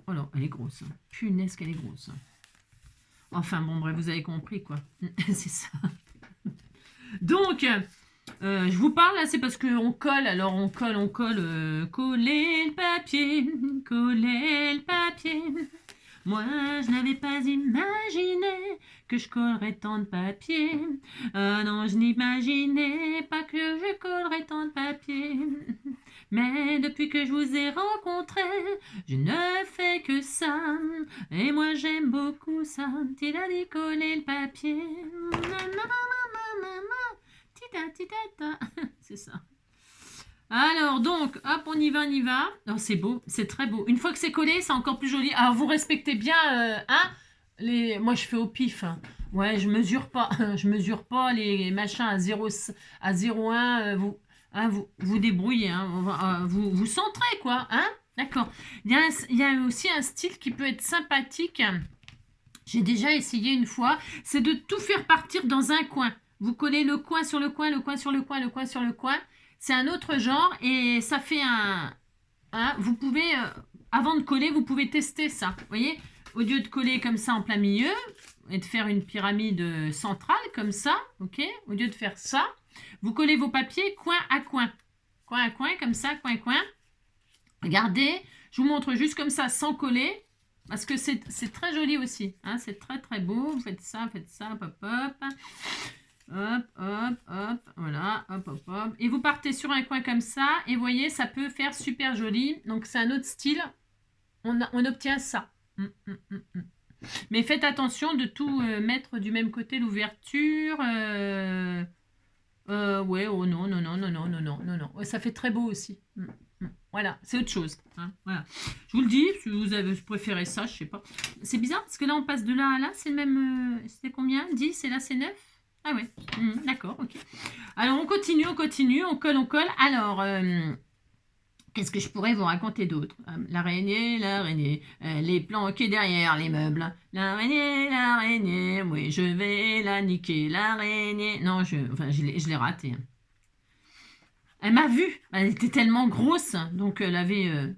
S1: Oh là, elle est grosse. Punaise qu'elle est grosse. Enfin bon, bref, vous avez compris quoi. C'est ça. Donc, je vous parle là, c'est parce qu'on colle. Alors on colle. Coller le papier, coller le papier. Moi, je n'avais pas imaginé que je collerais tant de papier. Ah non, je n'imaginais pas que je collerais tant de papier. Mais depuis que je vous ai rencontré, je ne fais que ça. Et moi j'aime beaucoup ça. Tita dit coller le papier. C'est ça. Alors donc, hop, on y va. Oh, c'est beau, c'est très beau. Une fois que c'est collé, c'est encore plus joli. Alors vous respectez bien, hein, moi je fais au pif. Hein. Ouais, je mesure pas les machins à 0,1. Vous débrouillez, hein, vous centrez, quoi, hein, d'accord. Il y a aussi un style qui peut être sympathique. J'ai déjà essayé une fois, c'est de tout faire partir dans un coin. Vous collez le coin sur le coin, le coin sur le coin, le coin sur le coin. C'est un autre genre et ça fait vous pouvez, avant de coller, vous pouvez tester ça. Vous voyez, au lieu de coller comme ça en plein milieu et de faire une pyramide centrale comme ça, ok, au lieu de faire ça, vous collez vos papiers coin à coin. Coin à coin, comme ça, coin à coin. Regardez, je vous montre juste comme ça, sans coller. Parce que c'est très joli aussi. Hein, c'est très très beau. Vous faites ça, hop, hop. Hop, hop, hop. Voilà, hop, hop, hop. Et vous partez sur un coin comme ça. Et vous voyez, ça peut faire super joli. Donc c'est un autre style. On obtient ça. Mais faites attention de tout mettre du même côté, l'ouverture. Ouais, oh non. Ouais, ça fait très beau aussi. Voilà, c'est autre chose. Hein, voilà. Je vous le dis, si vous avez préféré ça, je sais pas. C'est bizarre parce que là, on passe de là à là, c'est le même. C'était combien 10 et là, c'est 9. Ah ouais, d'accord, ok. Alors, on continue, on colle. Alors, qu'est-ce que je pourrais vous raconter d'autre? L'araignée, elle est planquée derrière les meubles. L'araignée, oui, je vais la niquer, l'araignée. Non, je l'ai ratée. Hein. Elle m'a vue, elle était tellement grosse, donc elle avait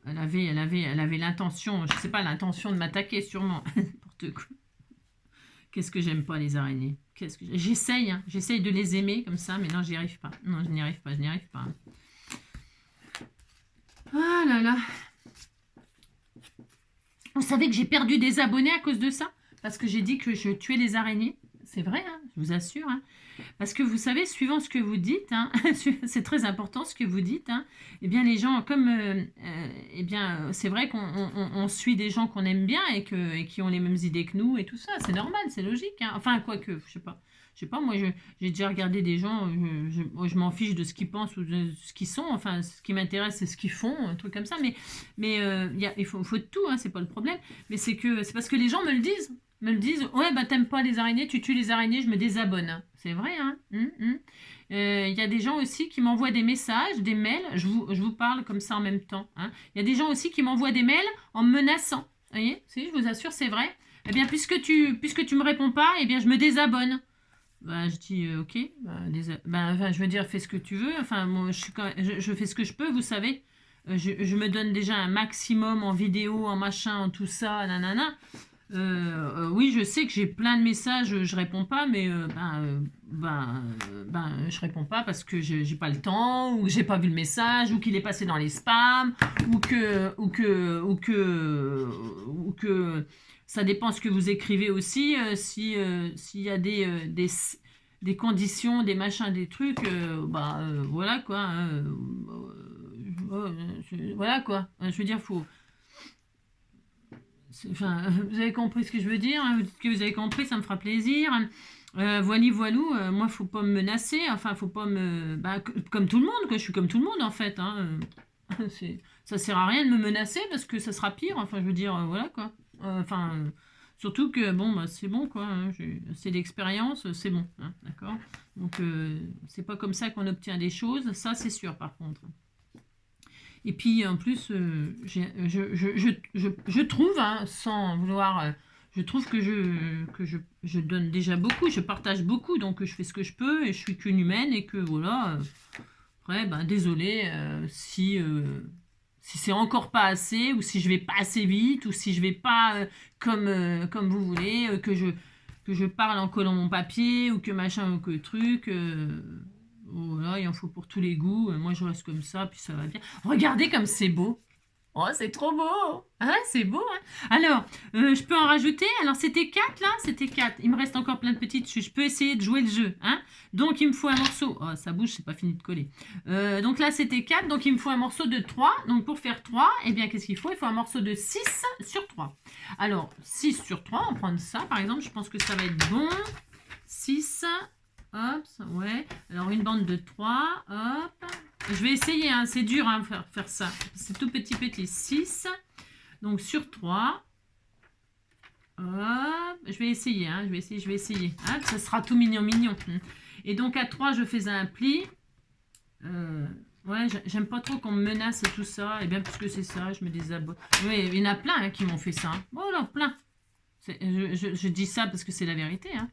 S1: l'intention, je sais pas, l'intention de m'attaquer sûrement. N'importe quoi. Qu'est-ce que j'aime pas les araignées. J'essaye de les aimer comme ça, mais non, j'y arrive pas. Non, je n'y arrive pas. Ah là là. Vous savez que j'ai perdu des abonnés à cause de ça, parce que j'ai dit que je tuais les araignées. C'est vrai, hein, je vous assure. Hein. Parce que vous savez, suivant ce que vous dites, hein, c'est très important ce que vous dites, hein, eh bien les gens, comme, eh bien, c'est vrai qu'on suit des gens qu'on aime bien et qui ont les mêmes idées que nous et tout ça, c'est normal, c'est logique. Hein. Enfin, quoique, je sais pas, moi j'ai déjà regardé des gens, je m'en fiche de ce qu'ils pensent ou de ce qu'ils sont, enfin ce qui m'intéresse c'est ce qu'ils font, un truc comme ça, mais il faut de tout, hein, c'est pas le problème, mais c'est parce que les gens me le disent. Ouais, bah t'aimes pas les araignées, tu tues les araignées, je me désabonne. C'est vrai, hein. Il y a des gens aussi qui m'envoient des messages, des mails, je vous parle comme ça en même temps. Hein. Il y a des gens aussi qui m'envoient des mails en me menaçant. Vous voyez, si, je vous assure, c'est vrai. Eh bien, puisque tu me réponds pas, eh bien, je me désabonne. Ben, je dis, ok, je veux dire, fais ce que tu veux. Enfin, moi, je fais ce que je peux, vous savez. Je me donne déjà un maximum en vidéo, en machin, en tout ça, nanana. Oui, je sais que j'ai plein de messages, je réponds pas, mais je réponds pas parce que j'ai pas le temps, ou que j'ai pas vu le message, ou qu'il est passé dans les spams, ou que ça dépend ce que vous écrivez aussi. Si s'il y a des conditions, des machins, des trucs, voilà quoi. Hein, voilà quoi. Je veux dire, faut. Enfin, vous avez compris ce que je veux dire, hein, vous dites que vous avez compris, ça me fera plaisir. Voili voilou, moi faut pas me menacer, enfin faut pas me... comme tout le monde, quoi, je suis comme tout le monde en fait. Hein, ça sert à rien de me menacer parce que ça sera pire, enfin je veux dire, voilà quoi. Surtout que bon, c'est bon quoi, hein, j'ai assez d'expérience, c'est bon, hein, d'accord. Donc c'est pas comme ça qu'on obtient des choses, ça c'est sûr par contre. Et puis en plus, je trouve, hein, sans vouloir, je trouve je donne déjà beaucoup, je partage beaucoup, donc je fais ce que je peux et je suis qu'une humaine et que voilà. Après, ben, désolé si c'est encore pas assez ou si je vais pas assez vite ou si je vais pas comme vous voulez, que je parle en collant mon papier ou que machin ou que truc. Voilà, il en faut pour tous les goûts. Moi, je reste comme ça, puis ça va bien. Regardez comme c'est beau. Oh, c'est trop beau. Ah, c'est beau, hein. Alors, je peux en rajouter. Alors, c'était 4 là? C'était 4. Il me reste encore plein de petites. Je peux essayer de jouer le jeu, hein. Donc, il me faut un morceau. Oh, ça bouge, c'est pas fini de coller. Donc là, c'était 4. Donc, il me faut un morceau de 3. Donc, pour faire 3, eh bien, qu'est-ce qu'il faut? Il faut un morceau de 6 sur 3. Alors, 6 sur 3, on prend ça, par exemple. Je pense que ça va être bon. 6. Hop, ouais. Alors, une bande de 3. Hop. Je vais essayer, hein. C'est dur, hein, faire ça. C'est tout petit. 6. Donc, sur 3. Hop. Je vais essayer, hein. Je vais essayer. Hein. Ça sera tout mignon. Et donc, à 3, je fais un pli. Ouais, j'aime pas trop qu'on me menace et tout ça. Et bien, puisque c'est ça, je me désabonne. Oui, il y en a plein hein, qui m'ont fait ça. Hein. Oh là, plein. Je dis ça parce que c'est la vérité. Hein.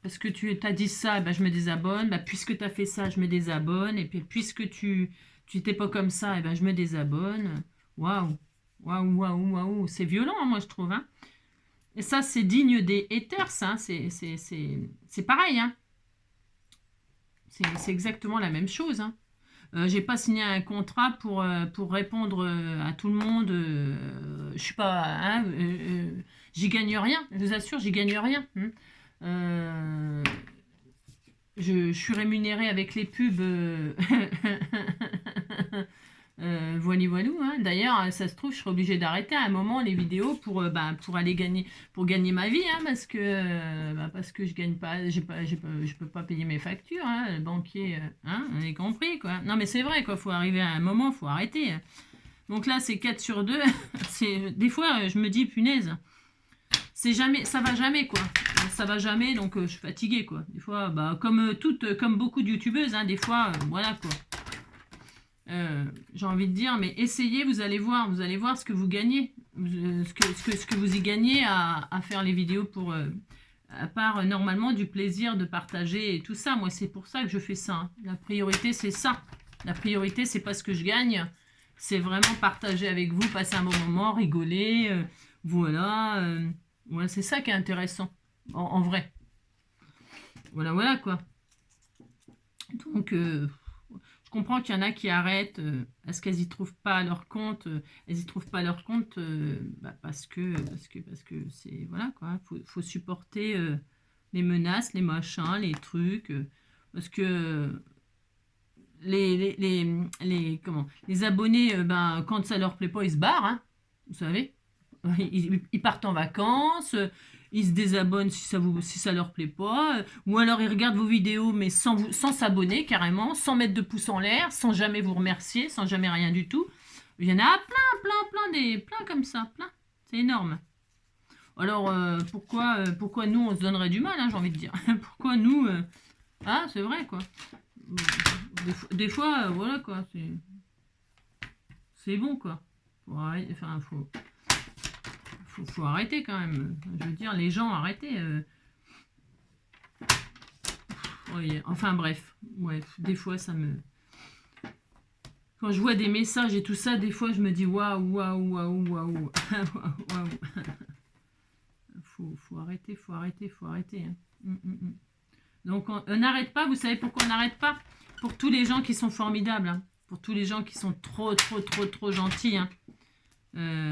S1: Parce que tu as dit ça, ben je me désabonne. Ben, puisque tu as fait ça, je me désabonne. Et puis, puisque tu n'étais pas comme ça, et ben, je me désabonne. Waouh. Waouh. C'est violent, hein, moi, je trouve. Hein. Et ça, c'est digne des haters. Hein. C'est pareil. Hein. C'est exactement la même chose. Hein. J'ai pas signé un contrat pour répondre à tout le monde. Je suis pas... Hein, j'y gagne rien. Je vous assure, j'y gagne rien. Hein. Je suis rémunérée avec les pubs voilou. Hein. D'ailleurs, ça se trouve, je serai obligée d'arrêter à un moment les vidéos pour aller gagner ma vie, hein, parce que je gagne pas, je peux pas payer mes factures, hein, le banquier, hein, on est compris quoi. Non mais c'est vrai quoi, faut arriver à un moment, faut arrêter. Donc là c'est 4 sur 2. Des fois je me dis punaise. Ça va jamais quoi. Ça va jamais, donc je suis fatiguée quoi. Des fois, comme beaucoup de youtubeuses, hein, des fois, voilà quoi. J'ai envie de dire, mais essayez, vous allez voir ce que vous gagnez, ce que vous y gagnez à faire les vidéos pour, à part normalement du plaisir de partager et tout ça. Moi, c'est pour ça que je fais ça. Hein. La priorité, c'est ça. La priorité, c'est pas ce que je gagne, c'est vraiment partager avec vous, passer un bon moment, rigoler, voilà. Ouais, c'est ça qui est intéressant, en vrai. Voilà quoi. Donc, je comprends qu'il y en a qui arrêtent parce qu'elles y trouvent pas leur compte. Elles y trouvent pas leur compte parce que c'est... Voilà quoi. Faut supporter les menaces, les machins, les trucs. Parce que les abonnés, quand ça leur plaît pas, ils se barrent. Hein, vous savez. Ils partent en vacances, ils se désabonnent si ça leur plaît pas, ou alors ils regardent vos vidéos mais sans s'abonner carrément, sans mettre de pouce en l'air, sans jamais vous remercier, sans jamais rien du tout. Il y en a plein comme ça, plein. C'est énorme. Alors pourquoi nous on se donnerait du mal, hein, j'ai envie de dire. Pourquoi nous ah c'est vrai quoi. Des fois voilà quoi, c'est bon quoi. Faut arrêter quand même. Je veux dire, les gens, arrêtez. Oui, enfin bref. Ouais, des fois, ça me... Quand je vois des messages et tout ça, des fois, je me dis waouh, waouh, waouh, waouh, waouh. Faut arrêter, faut arrêter, faut arrêter. Hein. Donc, on n'arrête pas. Vous savez pourquoi on n'arrête pas? Pour tous les gens qui sont formidables. Hein. Pour tous les gens qui sont trop gentils. Hein.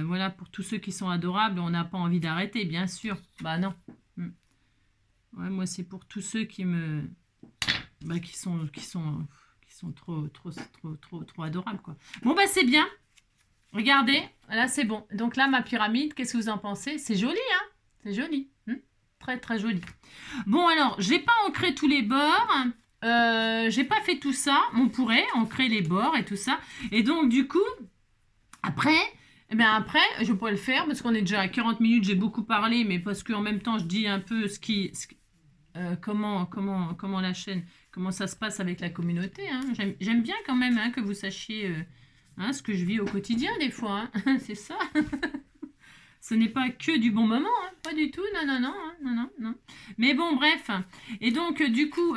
S1: Voilà, pour tous ceux qui sont adorables, on n'a pas envie d'arrêter, bien sûr. Bah non. Ouais, moi, c'est pour tous ceux qui me... Bah, qui sont trop adorables, quoi. Bon, bah, c'est bien. Regardez, là, c'est bon. Donc là, ma pyramide, qu'est-ce que vous en pensez? C'est joli, hein? C'est joli. Très joli. Bon, alors, j'ai pas ancré tous les bords. J'ai pas fait tout ça. On pourrait ancrer les bords et tout ça. Et donc, du coup, après, je pourrais le faire parce qu'on est déjà à 40 minutes. J'ai beaucoup parlé, mais parce qu'en même temps, je dis un peu comment la chaîne, comment ça se passe avec la communauté. Hein. J'aime bien quand même hein, que vous sachiez ce que je vis au quotidien des fois. Hein. C'est ça. Ce n'est pas que du bon moment, hein. Pas du tout, non. Mais bon, bref. Et donc, du coup,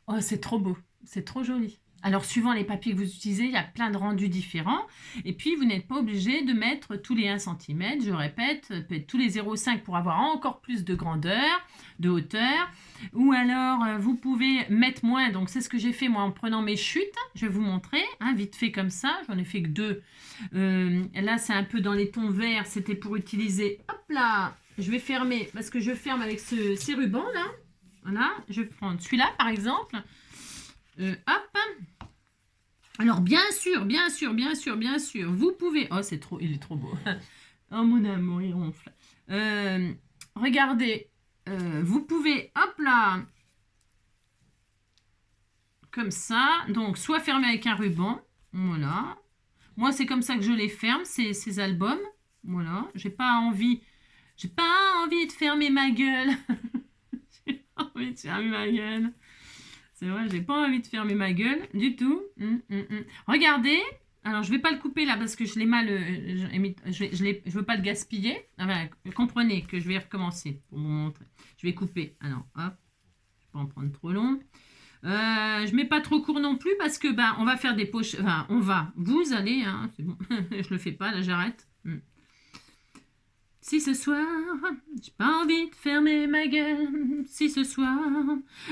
S1: oh, c'est trop beau, c'est trop joli. Alors, suivant les papiers que vous utilisez, il y a plein de rendus différents. Et puis, vous n'êtes pas obligé de mettre tous les 1 cm, je répète, peut-être tous les 0,5 pour avoir encore plus de grandeur, de hauteur. Ou alors, vous pouvez mettre moins. Donc, c'est ce que j'ai fait, moi, en prenant mes chutes. Je vais vous montrer, hein, vite fait comme ça. J'en ai fait que 2. Là, c'est un peu dans les tons verts. C'était pour utiliser... Hop là! Je vais fermer, parce que je ferme avec ces rubans, là. Voilà, je vais prendre celui-là, par exemple. Hop. Alors, bien sûr, vous pouvez... Oh, il est trop beau. Oh, mon amour, il ronfle. Regardez, vous pouvez, hop là, comme ça. Donc, soit fermer avec un ruban. Voilà. Moi, c'est comme ça que je les ferme, ces albums. Voilà. J'ai pas envie de fermer ma gueule. J'ai pas envie de fermer ma gueule. C'est vrai, j'ai pas envie de fermer ma gueule du tout. Regardez. Alors, je vais pas le couper là parce que je l'ai mal... je veux pas le gaspiller. Enfin, comprenez que je vais recommencer pour vous montrer. Je vais couper. Alors, hop. Je vais pas en prendre trop long. Je mets pas trop court non plus parce que on va faire des poches. Enfin, vous allez, hein, c'est bon. Je le fais pas, là j'arrête. Si ce soir, j'ai pas envie de fermer ma gueule. Si ce soir,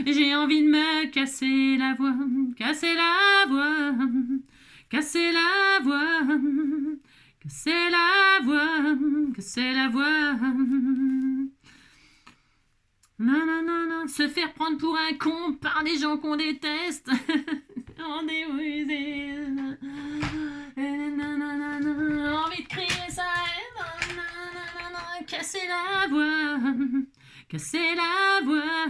S1: j'ai envie de me casser la voix, casser la voix, casser la voix, casser la voix, casser la voix. Non, se faire prendre pour un con par des gens qu'on déteste. Rendez-vous, envie de crier ça. Casser la voix, casser la voix,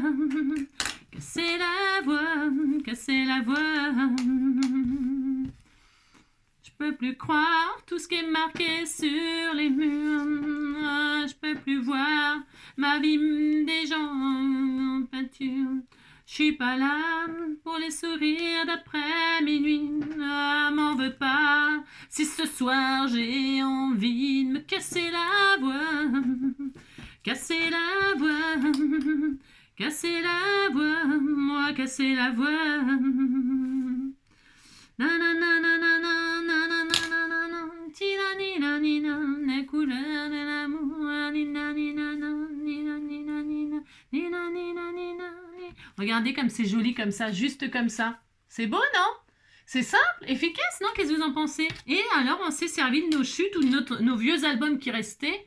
S1: casser la voix, casser la voix. Je peux plus croire tout ce qui est marqué sur les murs. Je peux plus voir ma vie des gens en peinture. Je suis pas là pour les sourires d'après minuit. M'en veux pas si ce soir j'ai envie de me casser la voix. Casser la voix. Casser la voix. Moi casser la voix. Les couleurs de l'amour. Regardez comme c'est joli comme ça, juste comme ça. C'est beau, non? C'est simple, efficace, non? Qu'est-ce que vous en pensez? Et alors, on s'est servi de nos chutes ou de nos vieux albums qui restaient,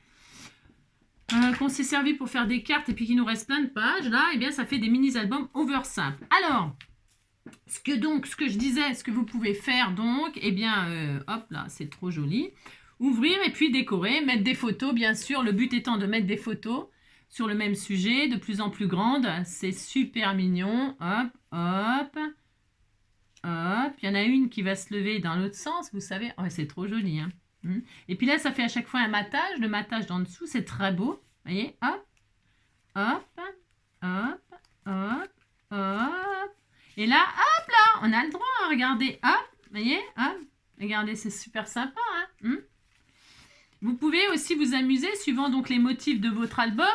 S1: qu'on s'est servi pour faire des cartes et puis qu'il nous reste plein de pages. Là, eh bien, ça fait des mini-albums over simple. Alors, ce que je disais, ce que vous pouvez faire, donc, eh bien, hop là, c'est trop joli. Ouvrir et puis décorer, mettre des photos, bien sûr. Le but étant de mettre des photos sur le même sujet, de plus en plus grande. C'est super mignon. Hop, hop, hop. Il y en a une qui va se lever dans l'autre sens, vous savez. Oh, c'est trop joli. Hein. Et puis là, ça fait à chaque fois un matage. Le matage d'en dessous, c'est très beau. Vous voyez, hop, hop, hop, hop, hop. Et là, hop là, on a le droit à regarder. Hop, vous voyez, hop. Regardez, c'est super sympa. Hein. Vous pouvez aussi vous amuser, suivant donc les motifs de votre album,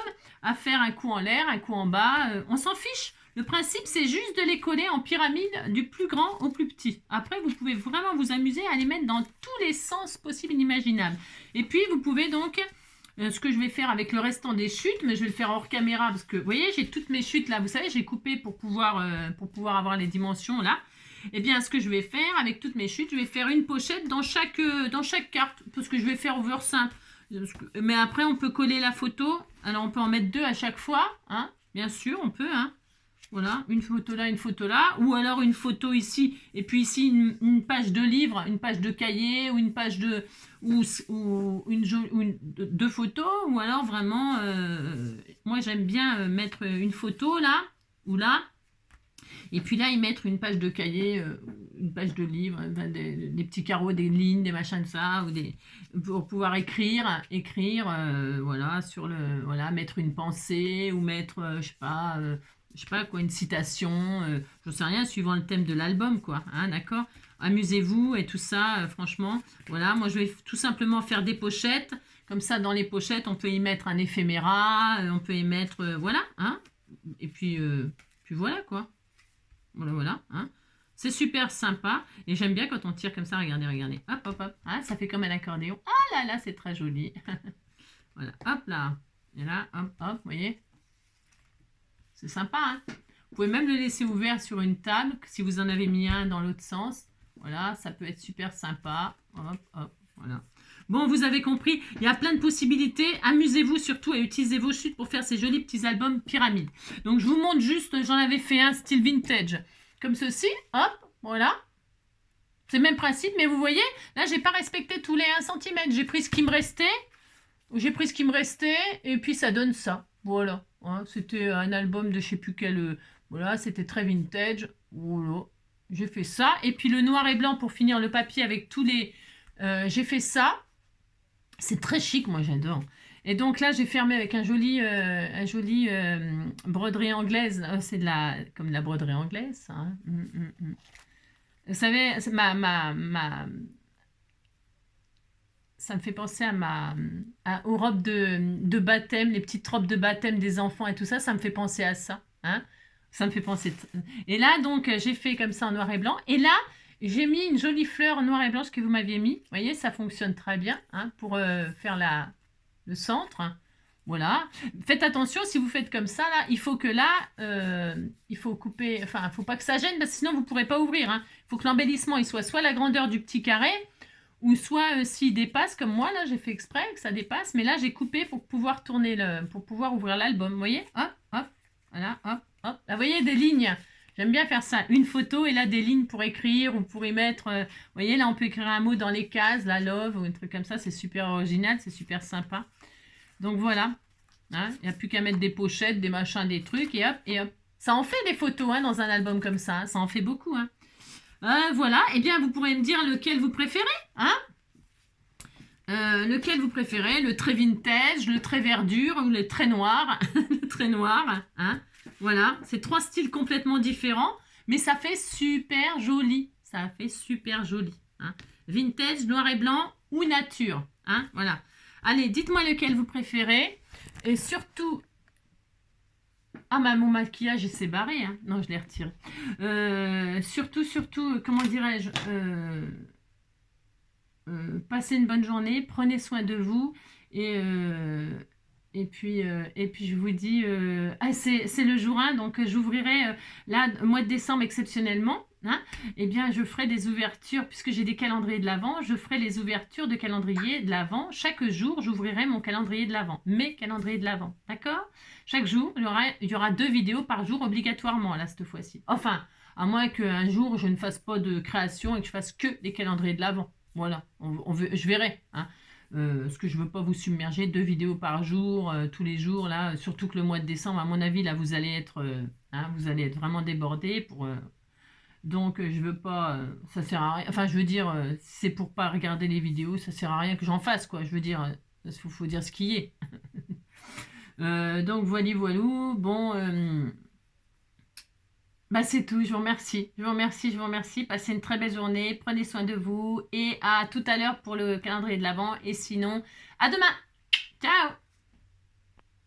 S1: à faire un coup en l'air, un coup en bas. On s'en fiche. Le principe, c'est juste de les coller en pyramide du plus grand au plus petit. Après, vous pouvez vraiment vous amuser à les mettre dans tous les sens possibles et inimaginables. Et puis, vous pouvez donc, ce que je vais faire avec le restant des chutes, mais je vais le faire hors caméra, parce que, vous voyez, j'ai toutes mes chutes là, vous savez, j'ai coupé pour pouvoir avoir les dimensions là. Eh bien, ce que je vais faire avec toutes mes chutes, je vais faire une pochette dans chaque carte, parce que je vais faire over simple. Mais après, on peut coller la photo. Alors, on peut en mettre 2 à chaque fois, hein. Bien sûr, on peut, hein. Voilà, une photo là, ou alors une photo ici, et puis ici une page de livre, une page de cahier, ou une page de... ou deux photos, ou alors vraiment, moi j'aime bien mettre une photo là, ou là, et puis là, y mettre une page de cahier, une page de livre, des petits carreaux, des lignes, des machins de ça, pour pouvoir écrire, voilà, voilà, mettre une pensée, ou mettre, je sais pas quoi, une citation, je sais rien, suivant le thème de l'album, quoi, hein, d'accord? Amusez-vous et tout ça, franchement, voilà, moi je vais tout simplement faire des pochettes, comme ça dans les pochettes, on peut y mettre un éphéméra, on peut y mettre, voilà, hein, et puis voilà, quoi. Voilà, hein. C'est super sympa. Et j'aime bien quand on tire comme ça. Regardez, regardez. Hop, hop, hop. Ah, ça fait comme un accordéon. Ah là là, c'est très joli. Voilà, hop là. Et là, hop, hop, vous voyez. C'est sympa, hein. Vous pouvez même le laisser ouvert sur une table, si vous en avez mis un dans l'autre sens. Voilà, ça peut être super sympa. Hop, hop, voilà. Bon, vous avez compris, il y a plein de possibilités. Amusez-vous surtout et utilisez vos chutes pour faire ces jolis petits albums pyramides. Donc, je vous montre juste, j'en avais fait un style vintage. Comme ceci, hop, voilà. C'est le même principe, mais vous voyez, là, j'ai pas respecté tous les 1 cm. J'ai pris ce qui me restait, et puis ça donne ça. Voilà. Hein, c'était un album de je sais plus quel... voilà, c'était très vintage. Voilà. J'ai fait ça. Et puis le noir et blanc pour finir le papier avec tous les... j'ai fait ça. C'est très chic, moi j'adore. Et donc là, j'ai fermé avec un joli broderie anglaise. C'est comme de la broderie anglaise, ça, hein. Vous savez, ça me fait penser aux robes de baptême, les petites robes de baptême des enfants et tout ça. Ça me fait penser à ça, hein. Ça me fait penser... Et là, donc, j'ai fait comme ça en noir et blanc. Et là, j'ai mis une jolie fleur noire et blanche que vous m'aviez mis. Vous voyez, ça fonctionne très bien, hein, pour faire le centre. Voilà. Faites attention, si vous faites comme ça, là, il faut que là, il faut couper... Enfin, il ne faut pas que ça gêne, parce que sinon, vous ne pourrez pas ouvrir, hein. Il faut que l'embellissement, il soit la grandeur du petit carré, ou soit s'il dépasse, comme moi, là, j'ai fait exprès que ça dépasse. Mais là, j'ai coupé pour pouvoir pour pouvoir ouvrir l'album. Vous voyez? Hop, hop, voilà, hop, hop. Là, vous voyez, des lignes. J'aime bien faire ça, une photo et là des lignes pour écrire ou pour y mettre, vous voyez là on peut écrire un mot dans les cases, la love ou un truc comme ça, c'est super original, c'est super sympa. Donc voilà, hein, il n'y a plus qu'à mettre des pochettes, des machins, des trucs et hop, et hop. Ça en fait des photos, hein, dans un album comme ça, hein, ça en fait beaucoup, hein. Voilà, et bien vous pourrez me dire lequel vous préférez, hein. Lequel vous préférez, le très vintage, le très verdure ou le très noir, le très noir, hein. Voilà, c'est 3 styles complètement différents, mais ça fait super joli. Ça fait super joli, hein. Vintage, noir et blanc ou nature, hein, voilà. Allez, dites-moi lequel vous préférez. Et surtout... Ah, mon maquillage, il s'est barré, hein. Non, je l'ai retiré. Surtout, comment dirais-je, passez une bonne journée, prenez soin de vous et puis je vous dis, c'est le jour 1, donc j'ouvrirai là, au mois de décembre exceptionnellement, hein, et bien je ferai des ouvertures, puisque j'ai des calendriers de l'Avent, je ferai les ouvertures de calendrier de l'Avent. Chaque jour, j'ouvrirai mon calendrier de l'Avent, mes calendriers de l'Avent, d'accord? Chaque jour, il y aura 2 vidéos par jour obligatoirement, là, cette fois-ci. Enfin, à moins qu'un jour, je ne fasse pas de création et que je fasse que des calendriers de l'Avent. Voilà, je verrai, hein. Parce que je ne veux pas vous submerger, 2 vidéos par jour, tous les jours, là, surtout que le mois de décembre, à mon avis, là, vous allez être vraiment débordés. Donc, je veux pas, ça sert à rien, enfin, je veux dire, c'est pour pas regarder les vidéos, ça sert à rien que j'en fasse, quoi, je veux dire, il faut dire ce qui est. Donc, voilou, bon... Bah c'est tout, je vous remercie. Je vous remercie. Passez une très belle journée. Prenez soin de vous. Et à tout à l'heure pour le calendrier de l'Avent. Et sinon, à demain. Ciao!